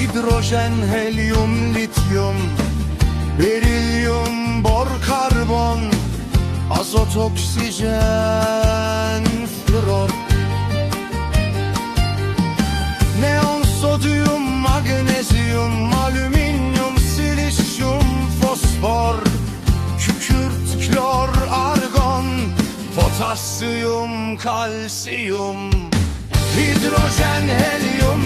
Hidrojen, helyum, lityum, berilyum, bor, karbon, azot, oksijen, flor, neon, sodyum, magnezyum, alüminyum, silisyum, fosfor, kükürt, klor, argon, potasyum, kalsiyum. Hidrojen, helyum,